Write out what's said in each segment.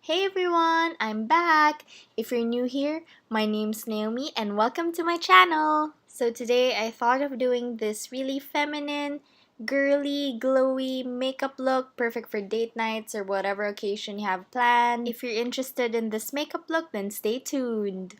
Hey everyone, I'm back! If you're new here, my name's Naomi and welcome to my channel! So today I thought of doing this really feminine, girly, glowy makeup look perfect for date nights or whatever occasion you have planned. If you're interested in this makeup look, then stay tuned!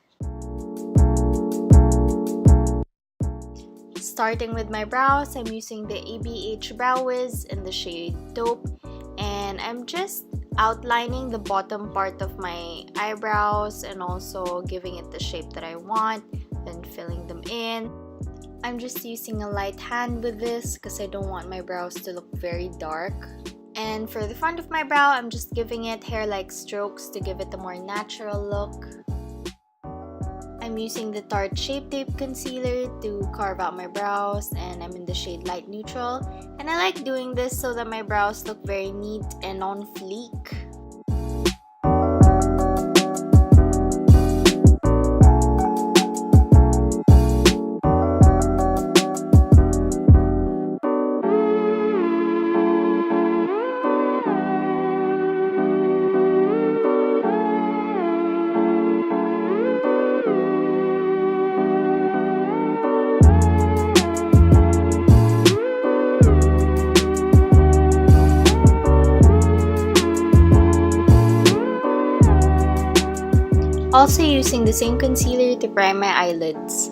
Starting with my brows, I'm using the ABH Brow Wiz in the shade Taupe, and I'm just outlining the bottom part of my eyebrows and also giving it the shape that I want, then filling them in. I'm just using a light hand with this because I don't want my brows to look very dark. And for the front of my brow, I'm just giving it hair-like strokes to give it a more natural look. I'm using the Tarte Shape Tape Concealer to carve out my brows, and I'm in the shade Light Neutral. And I like doing this so that my brows look very neat and on fleek. Also using the same concealer to prime my eyelids.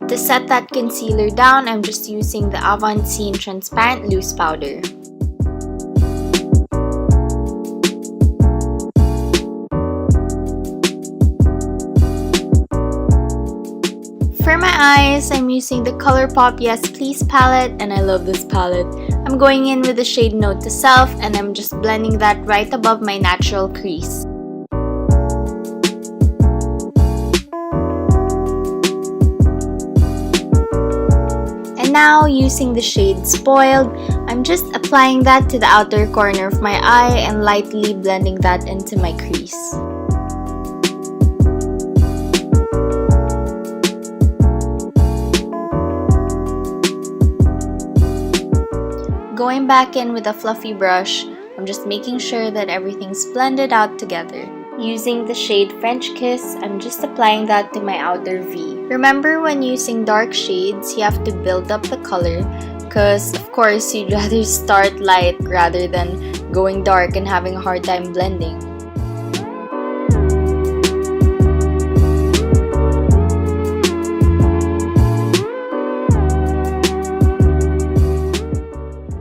To set that concealer down, I'm just using the Avant-Scene Transparent Loose Powder. For my eyes, I'm using the ColourPop Yes Please palette, and I love this palette. I'm going in with the shade Note to Self, and I'm just blending that right above my natural crease. And now, using the shade Spoiled, I'm just applying that to the outer corner of my eye and lightly blending that into my crease. Going back in with a fluffy brush, I'm just making sure that everything's blended out together. Using the shade French Kiss, I'm just applying that to my outer V. Remember, when using dark shades, you have to build up the color because, of course, you'd rather start light rather than going dark and having a hard time blending.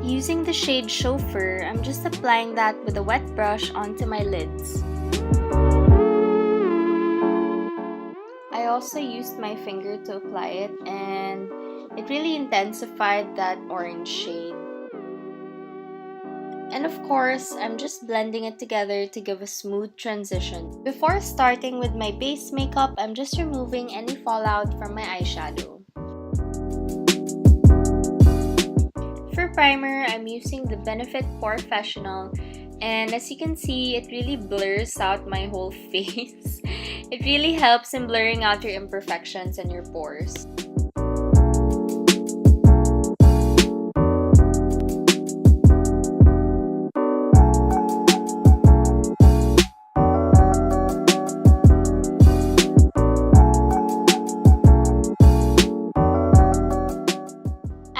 Using the shade Chauffeur, I'm just applying that with a wet brush onto my lids. I also used my finger to apply it, and it really intensified that orange shade. And of course, I'm just blending it together to give a smooth transition. Before starting with my base makeup, I'm just removing any fallout from my eyeshadow. For primer, I'm using the Benefit Professional, and as you can see, it really blurs out my whole face. It really helps in blurring out your imperfections and your pores.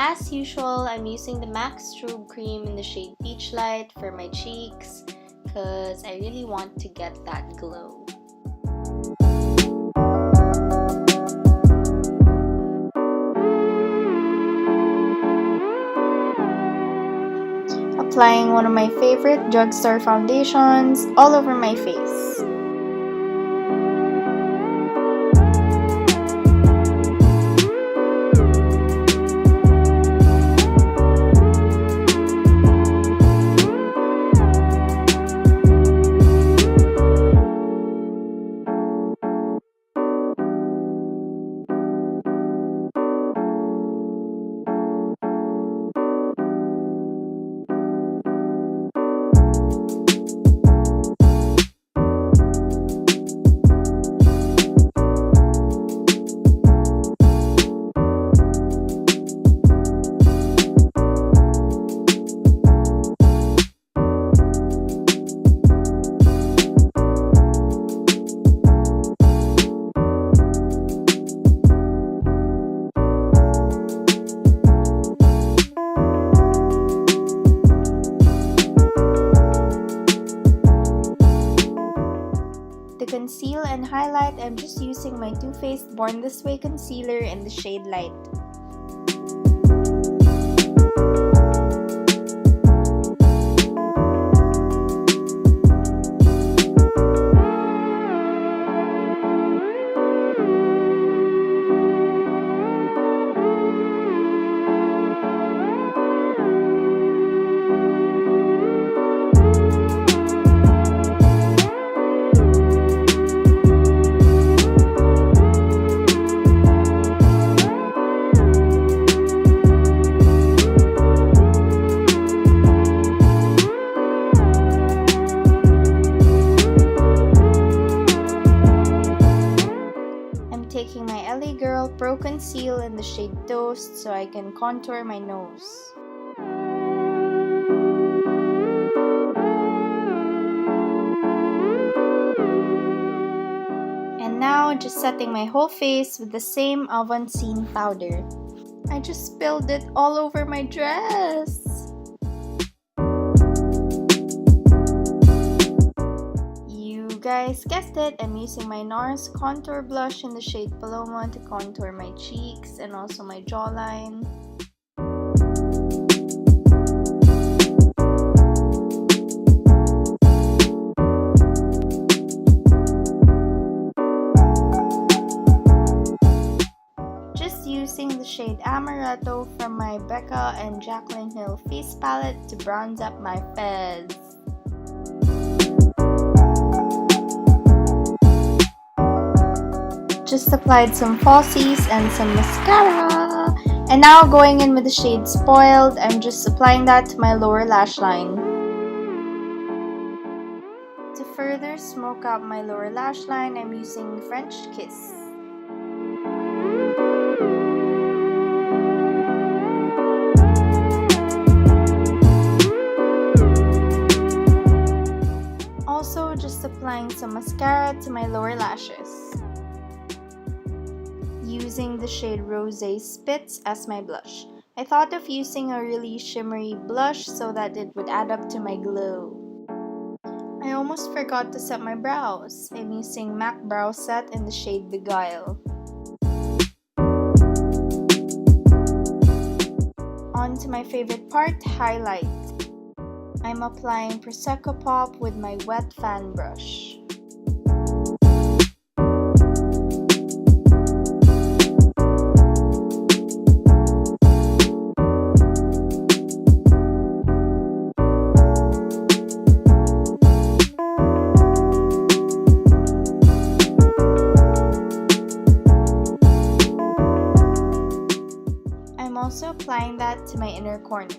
As usual, I'm using the MAC Strobe Cream in the shade Peach Light for my cheeks because I really want to get that glow. Applying one of my favorite drugstore foundations all over my face. using my Too Faced Born This Way concealer in the shade Light. Taking my LA Girl Pro Conceal in the shade Toast so I can contour my nose. And now just setting my whole face with the same Avant-Scene powder. I just spilled it all over my dress. You guys guessed it, I'm using my NARS contour blush in the shade Paloma to contour my cheeks and also my jawline. Just using the shade Amaretto from my Becca and Jaclyn Hill face palette to bronze up my fez. Just applied some falsies and some mascara. And now going in with the shade Spoiled, I'm just applying that to my lower lash line. To further smoke out my lower lash line, I'm using French Kiss. Also just applying some mascara to my lower lashes. Using the shade Rosé Spitz as my blush. I thought of using a really shimmery blush so that it would add up to my glow. I almost forgot to set my brows. I'm using MAC Brow Set in the shade The Gaile. On to my favorite part, highlight. I'm applying Prosecco Pop with my wet fan brush. Also applying that to my inner corner.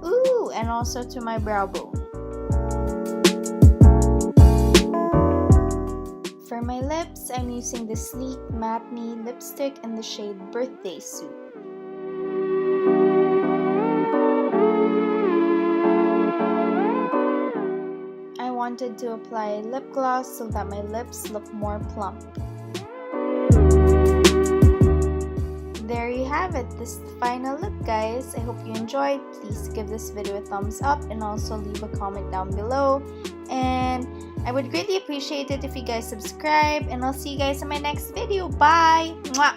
Ooh, and also to my brow bone. For my lips, I'm using the sleek Matte Me lipstick in the shade Birthday Suit. I wanted to apply lip gloss so that my lips look more plump. There you have it. This is the final look, guys. I hope you enjoyed. Please give this video a thumbs up and also leave a comment down below. And I would greatly appreciate it if you guys subscribe. And I'll see you guys in my next video. Bye! Mwah!